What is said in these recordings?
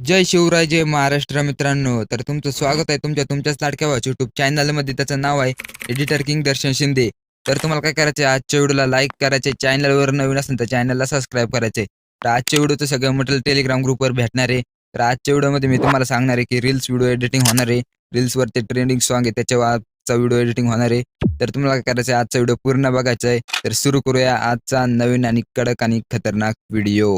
जय शिवराय जय महाराष्ट्र मित्रांनो, तर तुमचं स्वागत आहे तुमच्याच लाडक्या भावाच्या यूट्यूब चॅनलमध्ये. त्याचं नाव आहे एडिटर किंग दर्शन शिंदे. तर तुम्हाला काय करायचं आहे, आजच्या व्हिडिओला लाईक करायचे, चॅनलवर नवीन असेल तर चॅनलला सबस्क्राईब करायचे. तर आजच्या व्हिडिओचं सगळं मटेरियल टेलिग्राम ग्रुपवर भेटणार आहे. तर आजच्या व्हिडिओमध्ये मी तुम्हाला सांगणार आहे की रील्स व्हिडिओ एडिटिंग होणार आहे. रील्सवरती ट्रेंडिंग सॉन्ग आहे त्याच्यावर आजचा व्हिडिओ एडिटिंग होणार आहे. तर तुम्हाला काय करायचं आहे, आजचा व्हिडिओ पूर्ण बघायचा आहे. तर सुरू करूया आजचा नवीन आणि कडक आणि खतरनाक व्हिडिओ.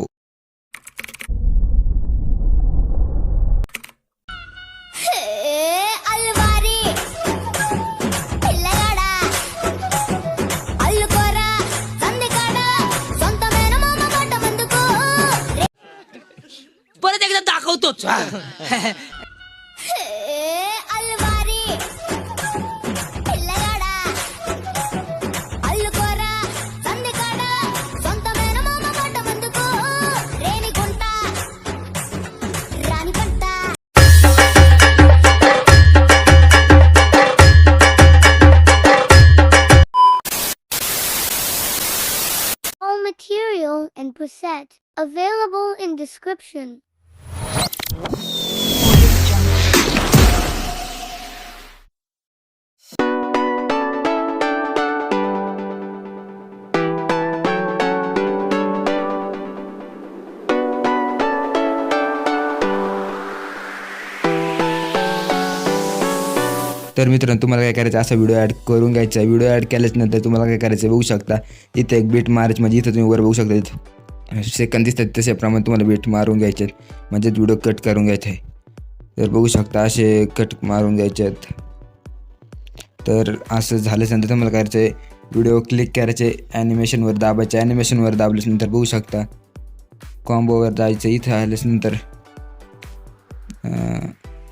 परत एकदा दाखवतोच. All material and preset available in description. तर मित्रांनो, तुम्हाला काय करायचं, असा व्हिडिओ ॲड करून घ्यायचा. व्हिडिओ ॲड केल्याच्यानंतर तुम्हाला काय करायचं बघू शकता, इथे एक बीट मारायची. म्हणजे इथं तुम्ही वर बघू शकता सेकंद दिसतात, तशाप्रमाणे तुम्हाला बीट मारून घ्यायचे आहेत. म्हणजे व्हिडिओ कट करून घ्यायचा आहे. तर बघू शकता असे कट मारून घ्यायचे आहेत. तर असं झाल्यानंतर तुम्हाला काय करायचं आहे, व्हिडिओ क्लिक करायचे, ॲनिमेशनवर दाबायचे. ॲनिमेशनवर दाबल्यानंतर बघू शकता कॉम्बोवर जायचं. इथं आल्यानंतर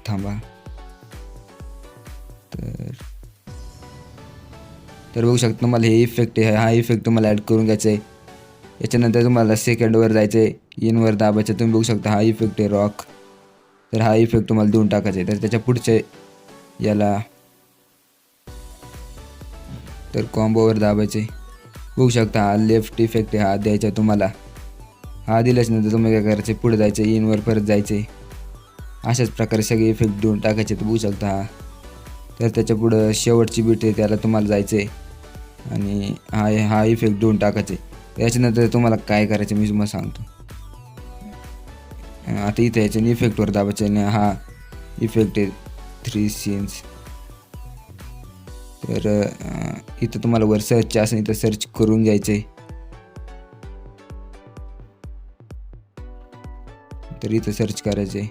थांबा. तर बघू शकता तुम्हाला हे इफेक्ट आहे, हा इफेक्ट तुम्हाला ॲड करून घ्यायचा आहे. याच्यानंतर तुम्हाला सेकंडवर जायचं आहे, इनवर दाबायचं. तुम्ही बघू शकता हा इफेक्ट आहे रॉक. तर हा इफेक्ट तुम्हाला देऊन टाकायचा आहे. तर त्याच्या पुढचे याला तर कॉम्बोवर दाबायचे. बघू शकता हा लेफ्ट इफेक्ट आहे, हा द्यायचा तुम्हाला. हा दिल्याच्यानंतर तुम्ही काय करायचे, पुढे जायचं, इनवर परत जायचे. अशाच प्रकारे सगळे इफेक्ट देऊन टाकायचे. तर बघू शकता हा. तर त्याच्या पुढं शेवटची बीट आहे, त्याला तुम्हाला जायचं आहे आणि हा इफेक्ट देऊन टाकायचे. याच्यानंतर तुम्हाला काय करायचं मी तुम्हाला सांगतो. आता इथे याच्या इफेक्टवर दाबायचे आणि हा इफेक्ट आहे 3 सीन्स. तर इथं तुम्हाला वर सर्च असं इथं सर्च करून घ्यायचे. तर इथं सर्च करायचे.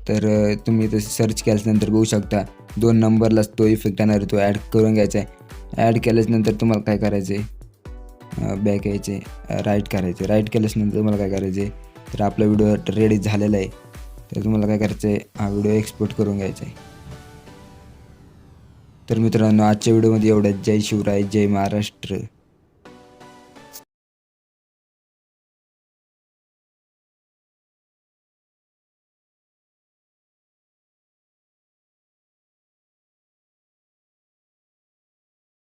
तर तुम्ही इथं सर्च केल्यानंतर बघू शकता 2 नंबरलाच तो इफेक्ट येणार आहे, तो ॲड करून घ्यायचा आहे. ॲड केल्याच्यानंतर तुम्हाला काय करायचं आहे, बॅक यायचे, राईट करायचे. राईट केल्याच्यानंतर तुम्हाला काय करायचं आहे, तर आपला व्हिडिओ रेडी झालेला आहे. तर तुम्हाला काय करायचं आहे, हा व्हिडिओ एक्सपोर्ट करून घ्यायचा आहे. तर मित्रांनो, आजच्या व्हिडिओमध्ये एवढंच. जय शिवराय जय महाराष्ट्र.